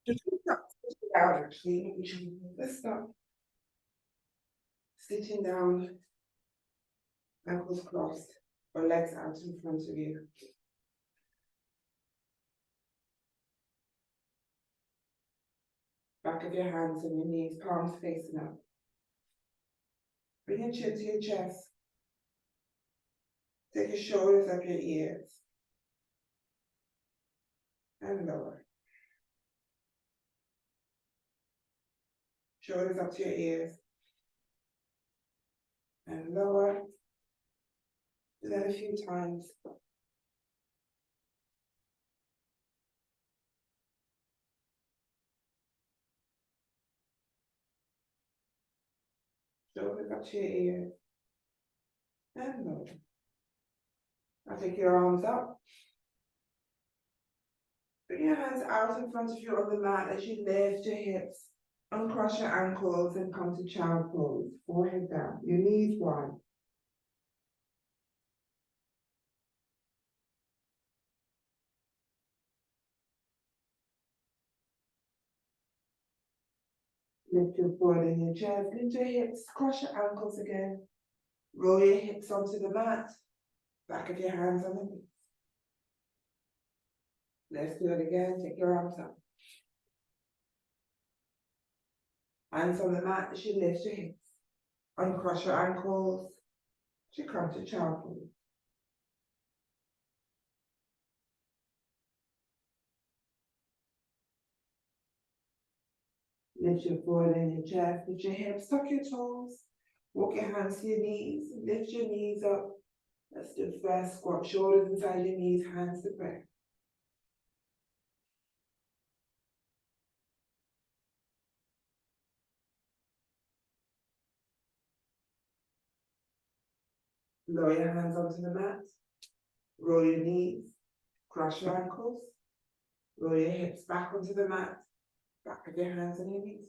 Just stop sitting down actually, let's start sitting down, ankles crossed, or legs out in front of you. Back of your hands and your knees, palms facing up. Bring your chin to your chest. Take your shoulders up your ears. And lower. Shoulders up to your ears. And lower. Do that a few times. Shoulders up to your ears. And lower. Now take your arms up. Bring your hands out in front of you on the mat as you lift your hips. Uncross your ankles and come to child pose. Forehead down. Your knees wide. Lift your foot in your chest. Lift your hips. Cross your ankles again. Roll your hips onto the mat. Back of your hands on the knees. Let's do it again. Take your arms up. Hands on the mat as you lift your hips. Uncross your ankles as you come to child pose. Lift your foot in your chest. Lift your hips. Tuck your toes. Walk your hands to your knees. Lift your knees up. Let's do first squat. Shoulders inside your knees. Hands to prayer. Lower your hands onto the mat. Roll your knees. Cross your ankles. Roll your hips back onto the mat. Back of your hands on your knees.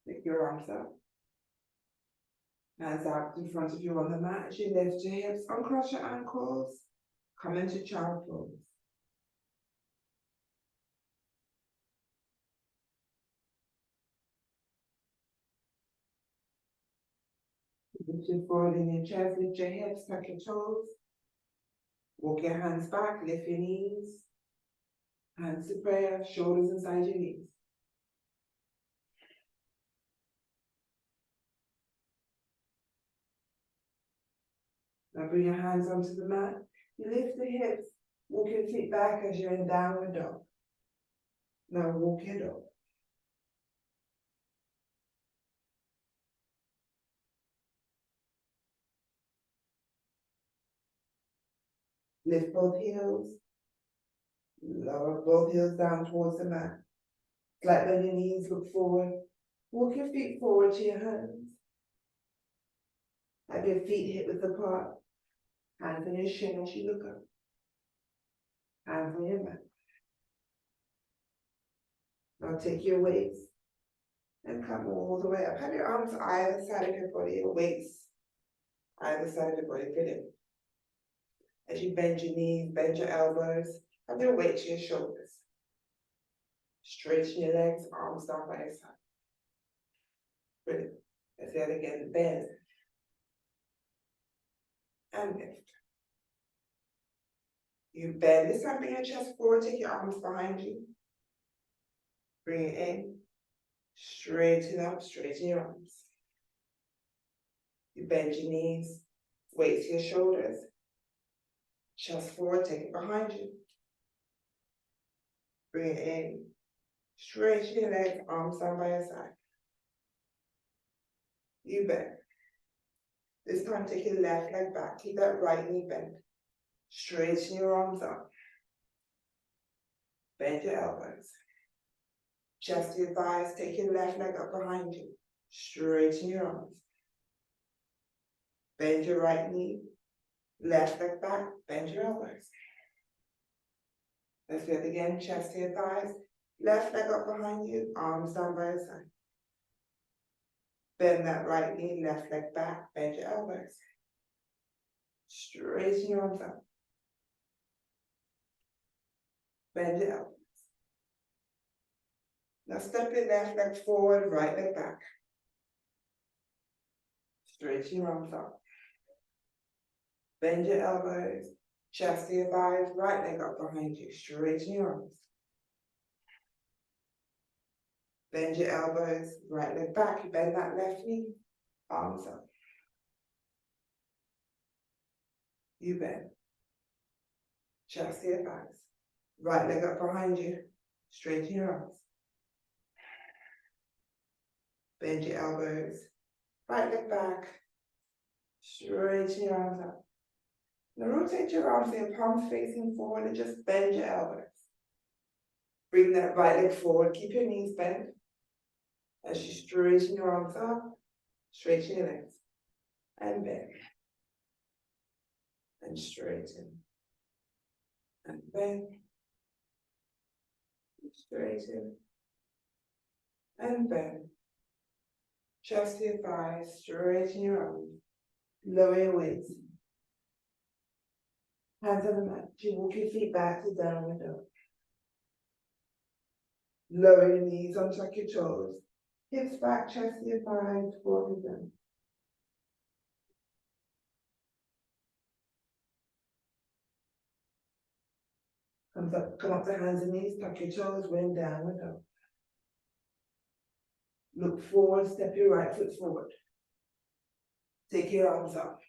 Take your arms up. Hands out in front of you on the mat as you lift your hips. Uncross your ankles. Come into child pose. Lift your foot in your chest. Lift your hips. Tuck your toes. Walk your hands back. Lift your knees. Hands to prayer. Shoulders inside your knees. Now bring your hands onto the mat. You lift the hips. Walk your feet back as you're in downward dog. Now walk your dog. Lift both heels. Lower both heels down towards the mat. Flat on your knees, look forward. Walk your feet forward to your hands. Have your feet hip width apart. Hands on your shin as you look up. Hands on your mat. Now take your weights and come all the way up. Have your arms either side of your body, your weights either side of your body. Brilliant. As you bend your knees, bend your elbows, have your weight to your shoulders. Straighten your legs, arms down by your side. Brilliant. Let's do that again. Bend. And lift. You bend. This time bring your chest forward, take your arms behind you. Bring it in. Straighten up, straighten your arms. You bend your knees, weight to your shoulders. Chest forward, take it behind you. Bring it in. Straighten your legs, arms down by your side. You bend. This time take your left leg back. Keep that right knee bent. Straighten your arms up. Bend your elbows. Chest to your thighs. Take your left leg up behind you. Straighten your arms. Bend your right knee. Left leg back. Bend your elbows. Let's do it again. Chest to your thighs. Left leg up behind you. Arms down by your side. Bend that right knee. Left leg back. Bend your elbows. Straighten your arms up. Bend your elbows. Now step your left leg forward, right leg back. Straighten your arms up. Bend your elbows, chest to your thighs, right leg up behind you. Straighten your arms. Bend your elbows, right leg back. You bend that left knee, arms up. You bend. Chest to your thighs. Right leg up behind you. Straighten your arms. Bend your elbows. Right leg back. Straighten your arms up. Now rotate your arms, your palms facing forward and just bend your elbows. Bring that right leg forward. Keep your knees bent. As you straighten your arms up, straighten your legs. And bend. And straighten. And bend. Straighten. And bend. Chest to your thighs, straighten your arms. Lower your weights. Hands on the mat. You walk your feet back to downward dog. Lower your knees, untuck your toes. Hips back, chest to your thighs, forward down. Come up to hands and knees, tuck your toes, wind downward dog. Look forward, step your right foot forward. Take your arms up.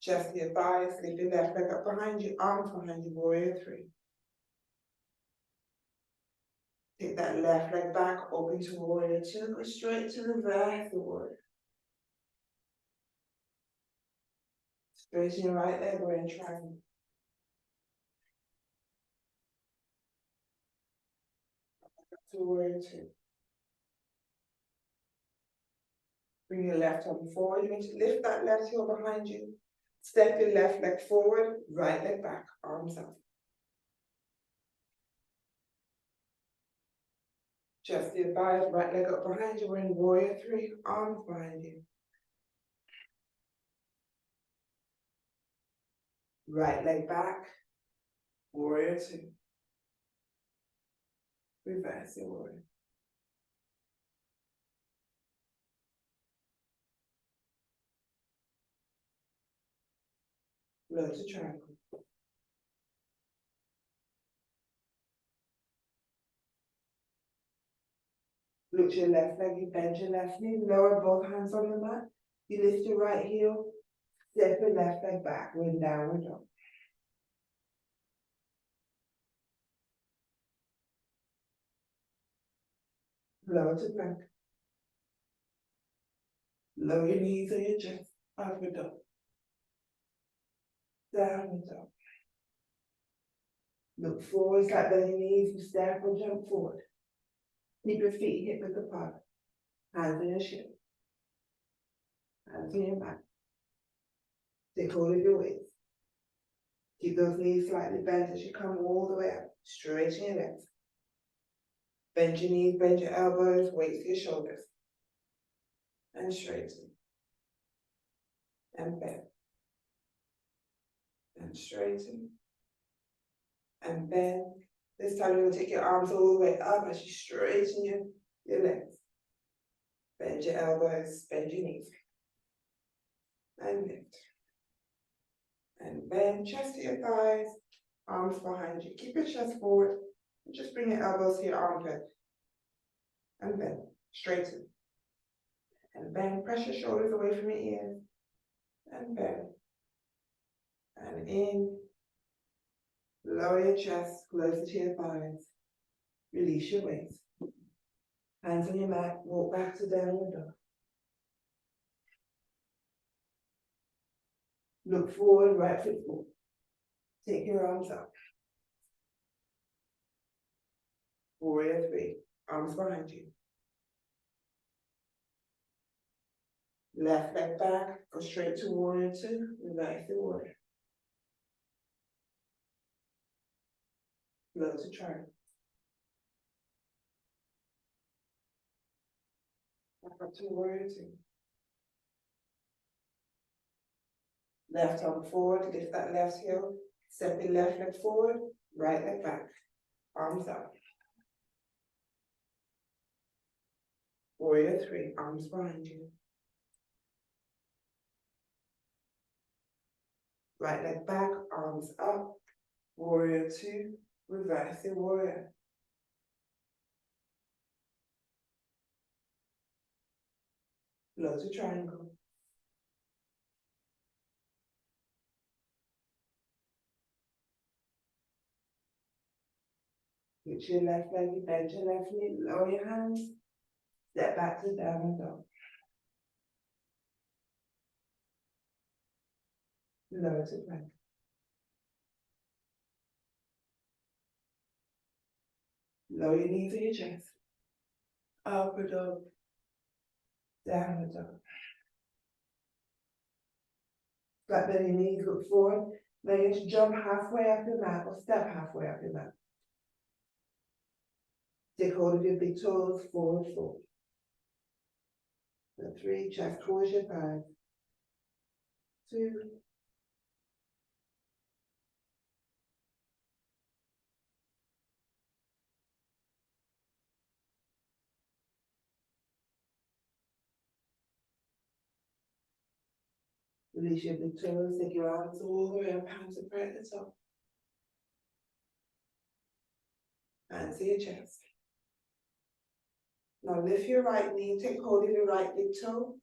Chest to your thighs, lift your left leg up behind you, arms behind you, warrior three. Take that left leg back, open to warrior two, go straight to reverse the warrior. Straighten your right leg, we're in triangle. To warrior two. Bring your left arm forward. You need to lift that left heel behind you. Step your left leg forward, right leg back, arms up. Chest to your thighs, right leg up behind you. We're in warrior three, arms behind you. Right leg back, warrior two. Reverse your warrior. Low to triangle. Look to your left leg, you bend your left knee, lower both hands on the mat. You lift your right heel, step your left leg back, we're in downward dog. Lower to plank. Lower your knees on your chest, upward dog. Downward dog. Look forward, like bend your knees, you step or jump forward. Keep your feet hip width apart. Hands on your shin. Hands on your back. Take hold of your weights. Keep those knees slightly bent as you come all the way up. Straighten your legs. Bend your knees, bend your elbows, weights to your shoulders. And straighten. And bend. And straighten. And bend. This time you're going to take your arms all the way up as you straighten your legs. Bend your elbows, bend your knees. And lift. And bend, chest to your thighs, arms behind you. Keep your chest forward. And just bring your elbows to your armpit. And bend, straighten. And bend, press your shoulders away from your ears. And bend. And in. Lower your chest, closer to your thighs. Release your weights. Hands on your mat, walk back to downward dog. Look forward, right foot forward. Take your arms up. Warrior three, arms behind you. Left leg back, go straight to warrior two, reverse the warrior. Low to triangle. up to warrior two. Left arm forward, lift that left heel, step the left leg forward, right leg back, arms up. Warrior three, arms behind you. Right leg back, arms up. Warrior two, reverse the warrior. Low to triangle. Switch your left leg, you bend your left knee, lower your hands. Step back to downward dog. Lower to plank. Lower your knee to your chest. Upward dog. Downward dog. Flat belly, knees look forward. Then you just jump halfway up your mat or step halfway up your mat. Take hold of your big toes, forward fold. And three, chest towards your thighs. Two. Release your big toes, take your arms all the way up, hands up right at the top. Hands to your chest. Now lift your right knee, take hold of your right big toe,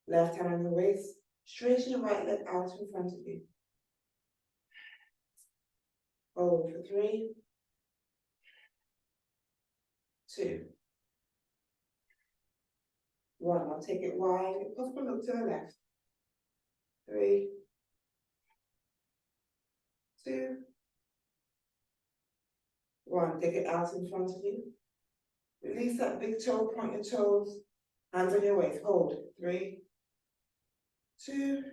left hand on your waist, straighten your right leg out in front of you. Hold for three, two, one. I'll take it wide, if possible look to the left. Three, two, one. Take it out in front of you. Release that big toe, point your toes, hands on your waist, hold. Three, two,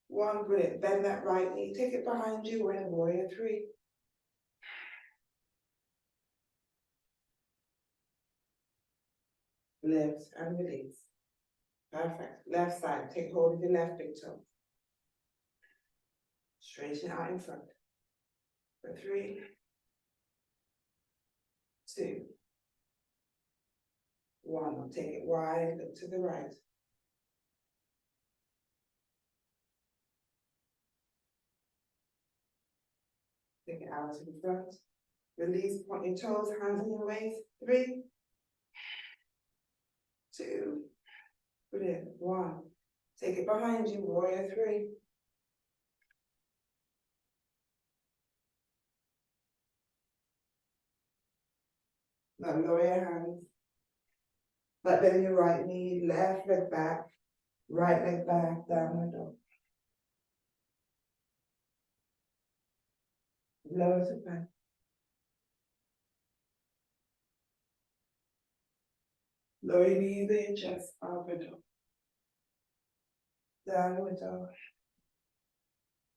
one. Brilliant. Bend that right knee, take it behind you, we're in warrior three. Lift and release. Perfect. Left side, take hold of your left big toe. Straighten out in front. For three, two, one. I'll take it wide, look to the right. Take it out in front. Release, point your toes, hands on your waist. Three, two, brilliant. One. Take it behind you, warrior three. Now lower your hands. Let bend your right knee, left leg back, right leg back, downward dog. Lower to plank. Lower your knee to your chest, upward dog. Downward dog.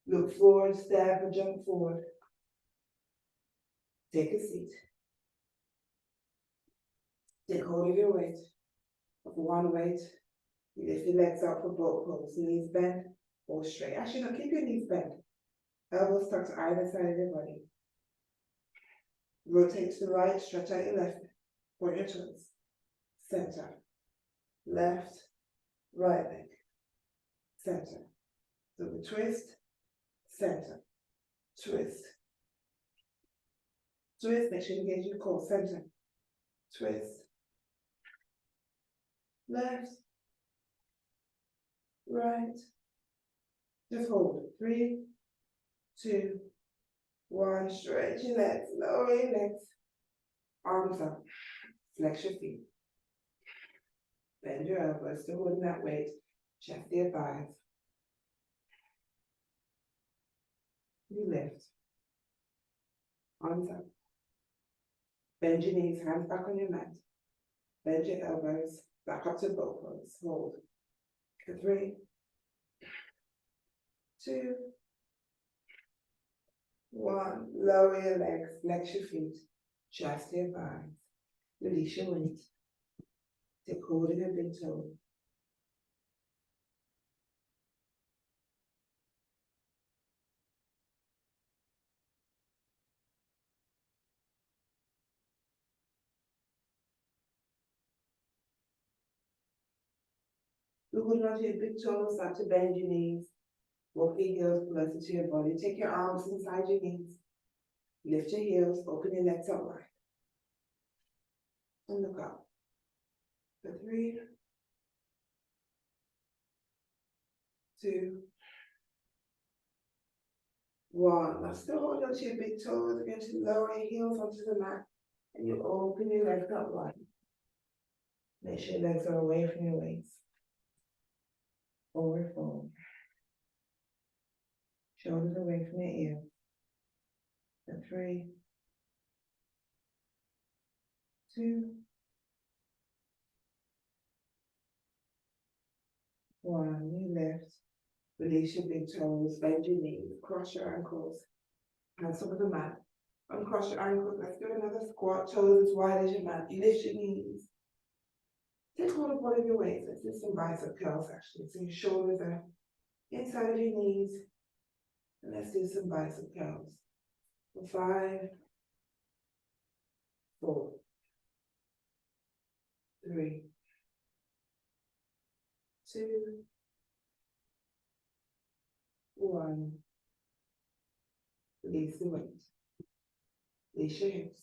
Look forward, step or jump forward. Take a seat. Take hold of your weight. Of one weight. You lift your legs up for both pose. Knees bent or straight. Actually, no, keep your knees bent. Elbows tucked to either side of your body. Rotate to the right, stretch out your left. Point your toes. Center. Left, right leg. Center. So we twist, center. Twist. Twist, make sure you engage your core. Center. Twist. Left. Right. Just hold it. Three, two, one. Stretch your legs, lower your legs. Arms up. Flex your feet. Bend your elbows, still holding that weight. Chest your thighs. You lift. Arms up. Bend your knees, hands back on your mat. Bend your elbows, back up to both pose. Hold. For three, two, one. Lower your legs, flex your feet. Chest your thighs. Release your weight. Take hold of your big toe. You're holding onto your big toe, start to bend your knees. Walk your heels closer to your body. Take your arms inside your knees. Lift your heels, open your legs up wide. And look up. For 3, 2, 1. Now still hold on to your big toes. Again, to lower your heels onto the mat. And you open your legs up wide. Make sure your legs are away from your waist. Forward fold. Shoulders away from your ears. And 3, 2, 1. You lift. Release your big toes. Bend your knees. Cross your ankles. Hands over the mat. Uncross your ankles. Let's do another squat. Toes as wide as your mat. You lift your knees. Take hold of one of your weights. Let's do some bicep curls actually. So your shoulders are inside of your knees. And let's do some bicep curls. For 5, 4, 3, 2, 1. Release the weight. Release your hips.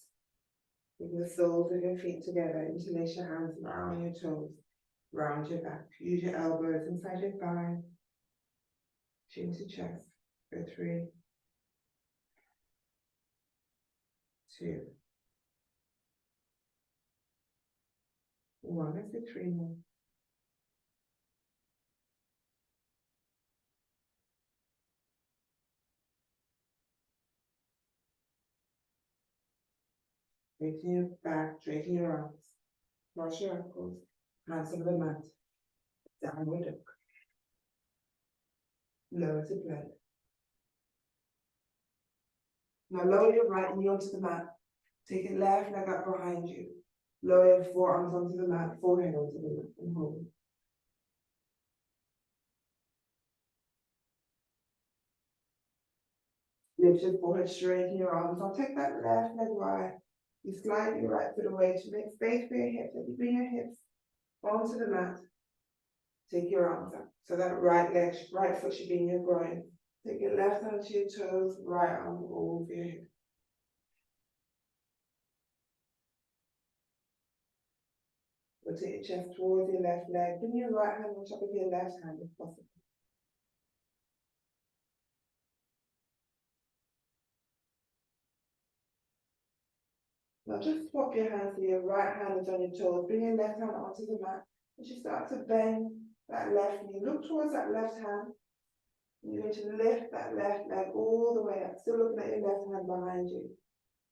Bring the soles of your feet together. Interlace your hands around your toes. Round your back. Use your elbows inside your thighs. Chin to chest. For 3, 2, 1. Let's do 3 more. Straighten your back, straighten your arms. Cross your ankles. Hands over the mat. Downward dog. Lower to plank. Now lower your right knee onto the mat. Take your left leg up behind you. Lower your forearms onto the mat, forehead onto the mat, and hold. Lift your forehead, straighten your arms. Now take that left leg wide. You slide your right foot away to make space for your hips. As you bring your hips onto the mat, take your arms up. So that right foot should be in your groin. Take your left hand to your toes, right arm over your hip. Rotate your chest towards your left leg. Bring your right hand on top of your left hand if possible. Now just swap your hands so your right hand is on your toes. Bring your left hand onto the mat. As you start to bend that left knee, look towards that left hand. You're going to lift that left leg all the way up. Still looking at your left hand behind you.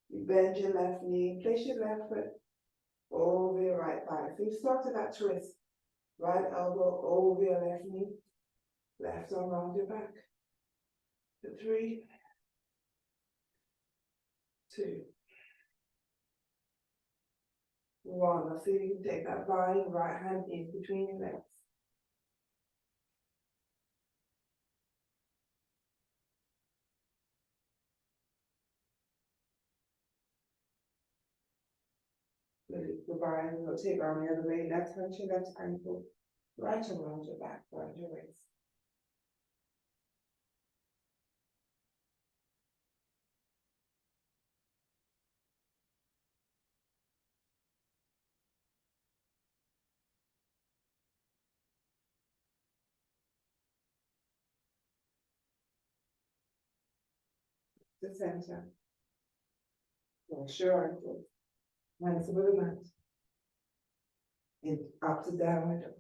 You bend your left knee, place your left foot over your right thigh. So you start to that twist. Right elbow over your left knee. Left arm around your back. For 3, 2, 1. Now see if you can take that bind right hand in between your legs. Release the bind, rotate around the other way. Left hand to left ankle. Right around your back, around your waist. The center. Wash your ankle. Hands over the mat. And up to downward dog.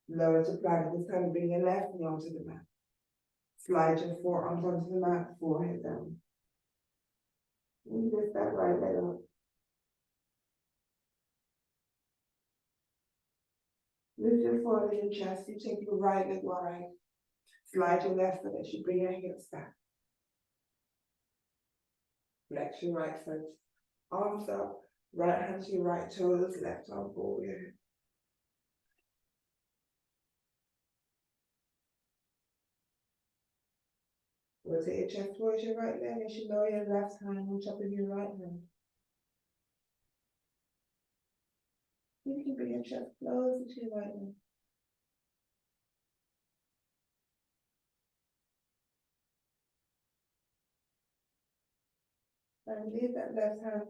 Lower to plank. This time bring your left knee onto the mat. Slide your forearms onto the mat, forehead down. And lift that right leg up. Lift your forehead and chest. You take your right leg wide. Slide your left foot as you bring your hips back. Flex your right foot. Arms up. Right hand to your right toes, left arm forward. Rotate your chest towards your right leg. You should lower your left hand on top of your right hand. You can bring your chest closer to your right leg. And leave that left hand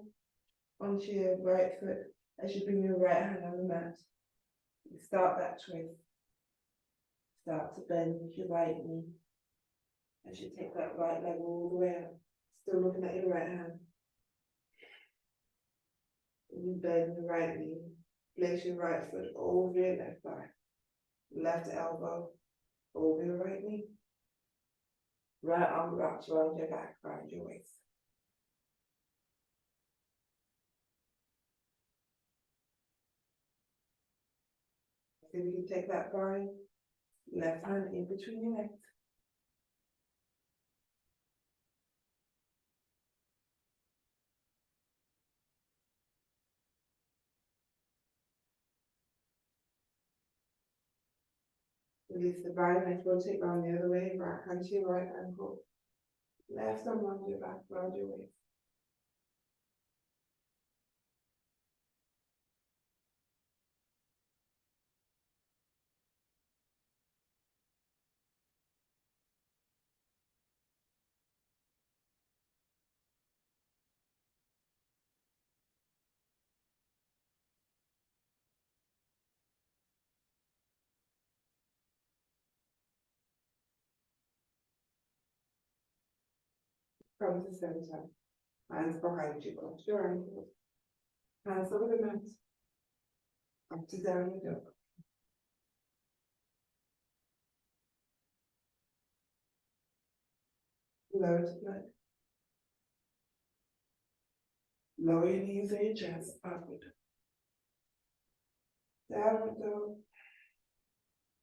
onto your right foot as you bring your right hand on the mat. Start that twist. Start to bend with your right knee. As you take that right leg all the way up. Still looking at your right hand. And you bend your right knee. Place your right foot over your left thigh. Left elbow over your right knee. Right arm wraps around your back, around your waist. So you can take that bind, left hand in between your legs. Release the bind, let's rotate around the other way, right hand to your right ankle. Left arm around your back, around your waist. Come to center. Hands behind you, cross your ankles. Hands over the mat. Up to down dog. Lower to plank. Lower your knees and your chest, upward. Downward dog.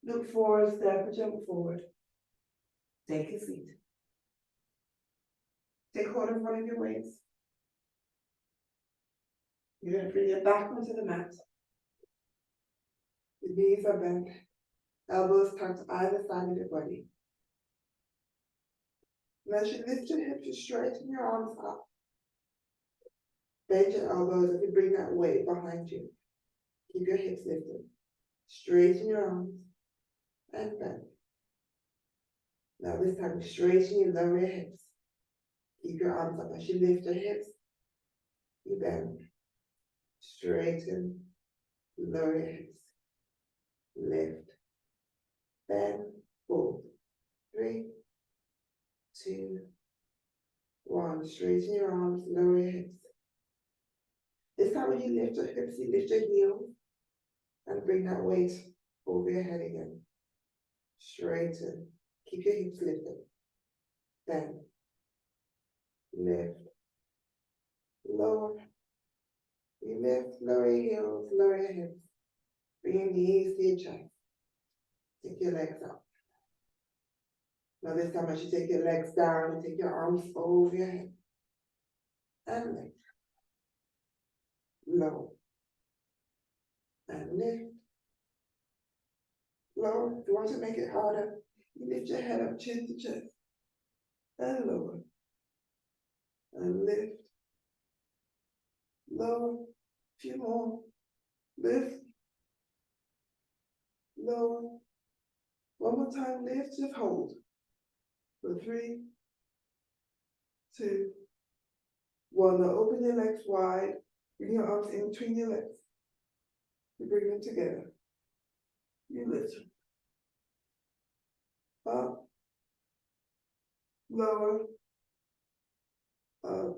Look forward, step or jump forward. Take a seat. Take hold in front of your waist. You're going to bring your back onto the mat. The knees are bent. Elbows tucked either side of your body. And as you lift your hips, you straighten your arms up. Bend your elbows as you bring that weight behind you. Keep your hips lifted. Straighten your arms and bend. Now this time, straighten you, lower your hips. Keep your arms up as you lift your hips. You bend. Straighten, lower your hips. Lift, bend, hold. 3, 2, 1. Straighten your arms, lower your hips. This time when you lift your hips, you lift your heels and bring that weight over your head again. Straighten. Keep your hips lifted. Bend. Lift. Lower. You lift, lower your heels, lower your hips. Bring your knees to your chest. Take your legs up. Now this time as you take your legs down, you take your arms over your head. And lift. Low. And lift. Lower. If you want to make it harder, you lift your head up, chin to chest. And lower. And lift. Lower. A few more. Lift. Lower. One more time, lift, just hold. For 3, 2, 1. Now open your legs wide. Bring your arms in between your legs. You bring them together. You lift. Up. Lower. Up.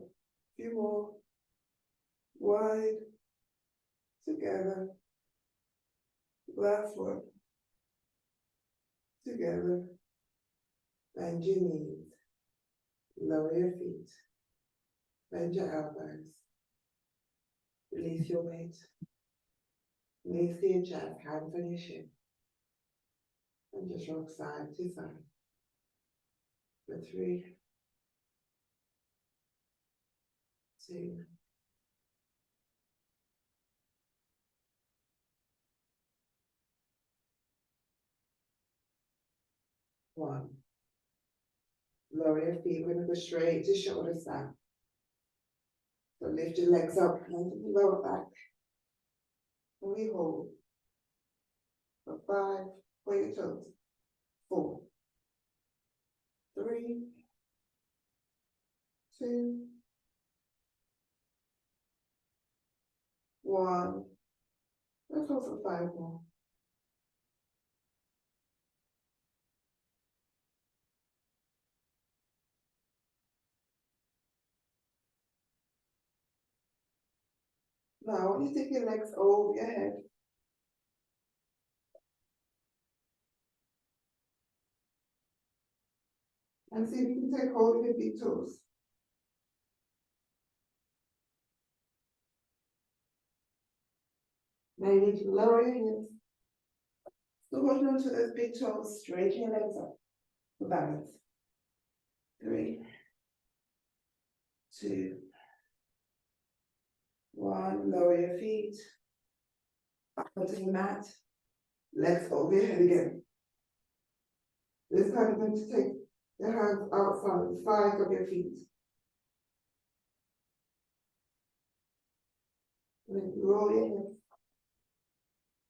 Few more. Wide. Together. Last one. Together. Bend your knees. Lower your feet. Bend your elbows. Release your weight. Knees to your chest, hands on your shin. And just rock side to side. For 3, 2, 1. Lower your feet, we're gonna go straight to shoulder snap. So lift your legs up, hands to the lower back. And we hold. For 5, point your toes. 4, 3, 2, 1. Let's hold for 5 more. Now, I want you to take your legs over your head. And see if you can take hold of your big toes. Now you need to lower your hips. So holding on to those big toes, straighten your legs up for balance. 3, 2, 1. Lower your feet. Back onto the mat. Legs over your head again. This time you're going to take your hands outside the sides of your feet. And then roll your hips.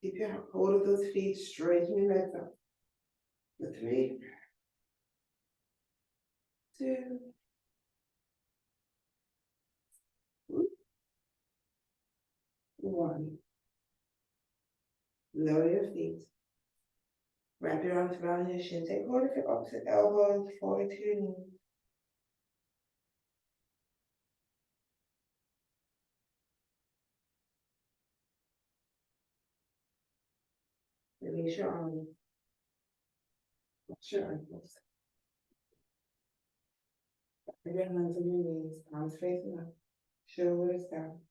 Keep your hold of those feet, straighten your legs up. For 3, 2, 1. Lower your feet. Wrap your arms around your shin. Take hold of your opposite elbow and forward to your knee. Release your arms. Watch your ankles. Put your hands on your knees, arms facing up, shoulders down.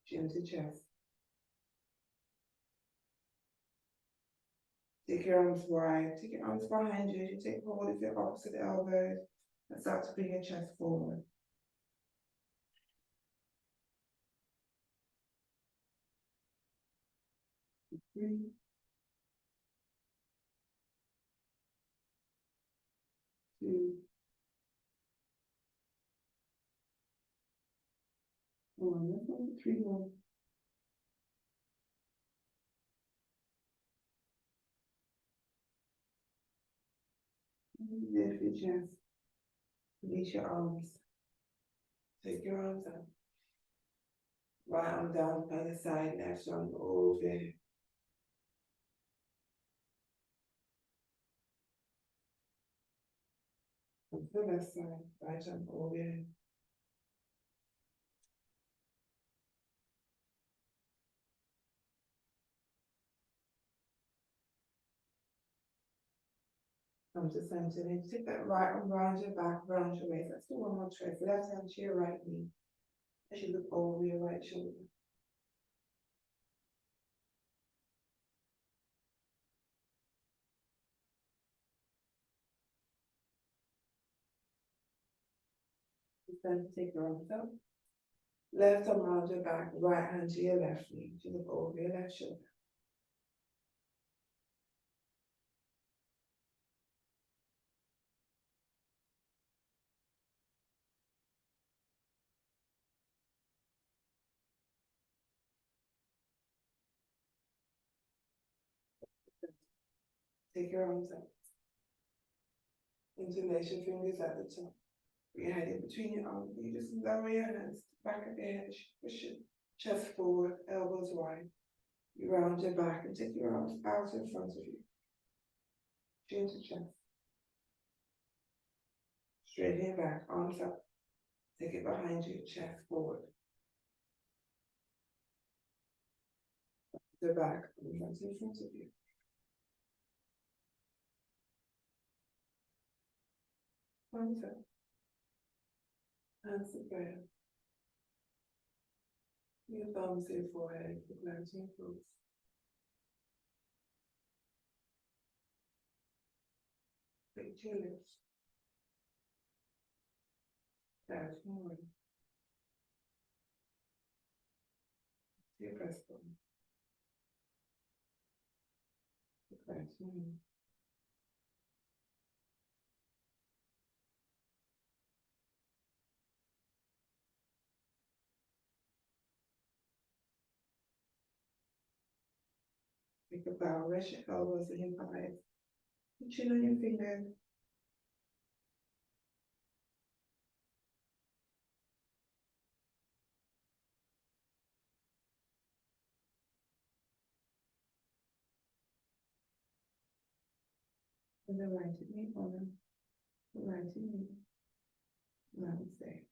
Chin to chest. Take your arms wide. Take your arms behind you as you take hold of your opposite elbows and start to bring your chest forward. 3, 2, 1. Let's go to 3 more. Lift your chest. Release your arms. Take your arms up. Right arm down by the side, left arm over. On the left side, right arm over. Come to center. Then take that right arm around your back, around your waist. Let's do one more twist. Left hand to your right knee. As you look over your right shoulder. Then take your arms up. Left arm around your back, right hand to your left knee. To look over your left shoulder. Take your arms up. Interlace your fingers at the top. Bring your head in between your arms. You just lower your hands, back of your head, push your chest forward, elbows wide. You round your back and take your arms out in front of you. Chin to chest. Straighten your back, arms up. Take it behind you, chest forward. The back, arms in front of you. Arms up. Hands to prayer. Your thumbs to your forehead, the gloves to your toes. Big to your lips. Down forward. To your breastbone. Think about rest your elbows and your thighs. Your chin on your fingers. And the right to me, honor. The right to me. Namaste.